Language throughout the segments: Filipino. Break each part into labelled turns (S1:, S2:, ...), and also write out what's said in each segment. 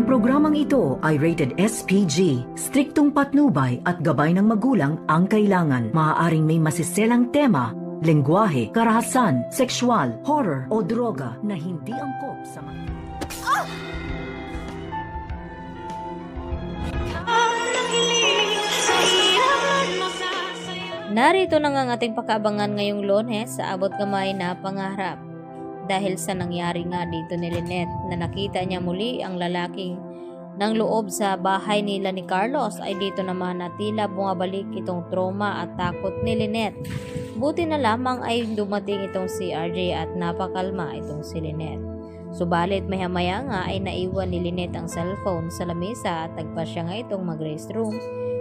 S1: Ang programang ito ay rated SPG. Striktong patnubay at gabay ng magulang ang kailangan. Maaaring may masiselang tema, lengguwahe, karahasan, sexual, horror o droga na hindi angkop sa mga...
S2: Narito na nga ang ating pakaabangan ngayong Lunes sa abot kamay na pangarap. Dahil sa nangyari nga dito ni Lynette na nakita niya muli ang lalaking ng loob sa bahay nila ni Carlos, ay dito naman na tila bumabalik itong trauma at takot ni Lynette. Buti na lamang ay dumating itong si RJ at napakalma itong si Lynette. Subalit maya-maya nga ay naiwan ni Lynette ang cellphone sa lamesa at tagpa siya nga itong mag-restroom.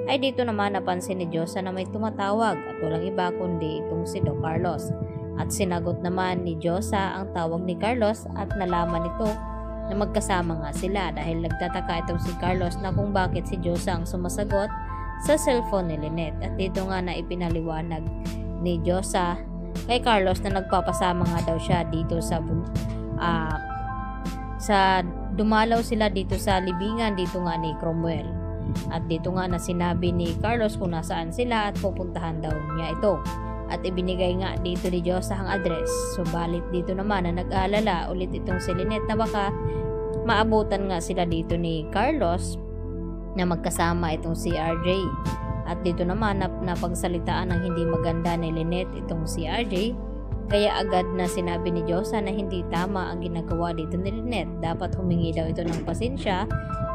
S2: Ay dito naman napansin ni Diyosa na may tumatawag at walang iba kundi itong si Doc Carlos. At sinagot naman ni Diyosa ang tawag ni Carlos at nalaman nito na magkasama nga sila dahil nagtataka itong si Carlos na kung bakit si Diyosa ang sumasagot sa cellphone ni Lynette. At dito nga na ipinaliwanag ni Diyosa kay Carlos na nagpapasama nga daw siya dito sa dumalaw sila dito sa libingan dito nga ni Cromwell. At dito nga na sinabi ni Carlos kung nasaan sila at pupuntahan daw niya ito. At ibinigay nga dito ni Diyosa ang address. Subalit dito naman na nag-aalala ulit itong si Lynette na baka maabutan nga sila dito ni Carlos na magkasama itong si RJ. At dito naman napagsalitaan ng hindi maganda ni Lynette itong si RJ. Kaya agad na sinabi ni Diyosa na hindi tama ang ginagawa dito ni Lynette. Dapat humingi daw ito ng pasensya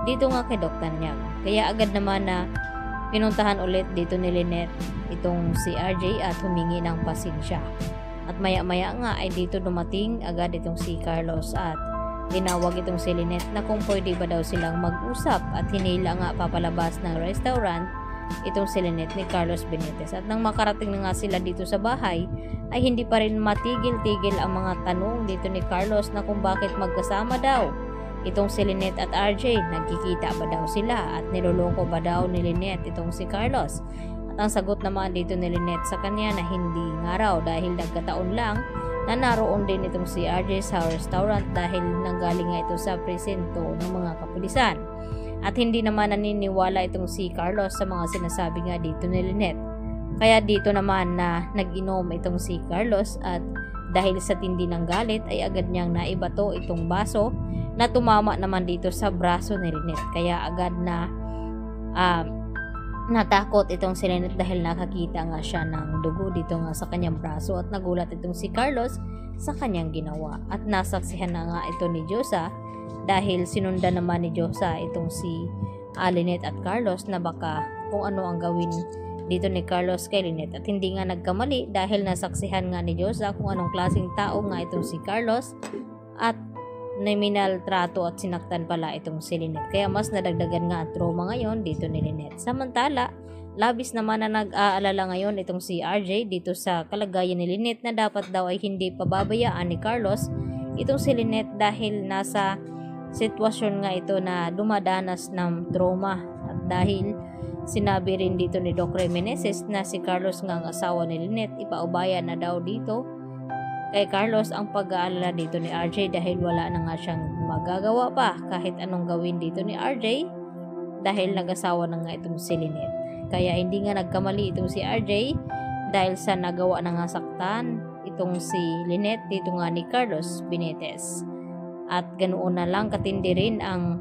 S2: dito nga kay Dr. Nyang. Kaya agad naman na pinuntahan ulit dito ni Lynette itong si RJ at humingi ng pasensya. At maya-maya nga ay dito dumating agad itong si Carlos at tinawag itong si Lynette na kung pwede ba daw silang mag-usap at hinila nga papalabas ng restaurant itong si Lynette ni Carlos Benitez. At nang makarating na nga sila dito sa bahay ay hindi pa rin matigil-tigil ang mga tanong dito ni Carlos na kung bakit magkasama daw itong si Lynette at RJ. Nagkikita ba daw sila at niloloko ba daw ni Lynette itong si Carlos? At ang sagot naman dito ni Lynette sa kanya na hindi nga raw dahil nagkataon lang na naroon din itong si RJ sa restaurant dahil nanggaling nga ito sa presento ng mga kapulisan. At hindi naman naniniwala itong si Carlos sa mga sinasabi nga dito ni Lynette. Kaya dito naman na nag-inom itong si Carlos at dahil sa tindi ng galit ay agad niyang naibato itong baso na tumama naman dito sa braso ni Lynette. Kaya agad na natakot itong si Lynette dahil nakakita nga siya ng dugo dito nga sa kanyang braso at nagulat itong si Carlos sa kanyang ginawa. At nasaksihan na nga ito ni Diyosa dahil sinundan naman ni Diyosa itong si Lynette at Carlos na baka kung ano ang gawin dito ni Carlos kay Lynette. At hindi nga nagkamali dahil nasaksihan nga ni Diyosa kung anong klaseng tao nga itong si Carlos at nominal trato at sinaktan pala itong si Lynette. Kaya mas nadagdagan nga ang trauma ngayon dito ni Lynette. Samantala, labis naman na nag-aalala ngayon itong si RJ dito sa kalagayan ni Lynette na dapat daw ay hindi pababayaan ni Carlos itong si Lynette dahil nasa sitwasyon nga ito na dumadanas ng trauma. At dahil sinabi rin dito ni Doc Remeneses na si Carlos nga ang asawa ni Lynette, ipaubaya na daw dito kay Carlos ang pag-aalala dito ni RJ dahil wala na nga siyang magagawa pa kahit anong gawin dito ni RJ dahil nag-asawa na nga itong si Lynette. Kaya hindi nga nagkamali itong si RJ dahil sa nagawa na nga saktan itong si Lynette dito nga ni Carlos Benitez. At ganoon na lang katindi rin ang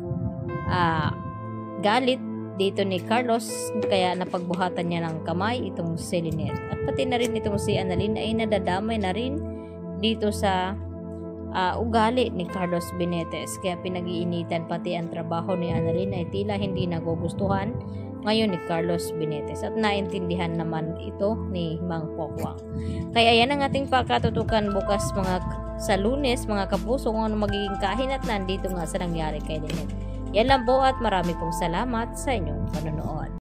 S2: galit dito ni Carlos kaya napagbuhatan niya ng kamay itong si Lynette. At pati na rin itong si Annalyn ay nadadamay na rin dito sa ugali ni Carlos Benitez. Kaya pinag-iinitan pati ang trabaho ni Annalyn ay tila hindi nagugustuhan ngayon ni Carlos Benitez. At naintindihan naman ito ni Mang Pokwang. Kaya yan ang ating pakatutukan bukas sa Lunes mga kapuso kung ano magiging kahinatnan dito nga sa nangyari kay Lynette. Yan lang po at marami pong salamat sa inyong panonood.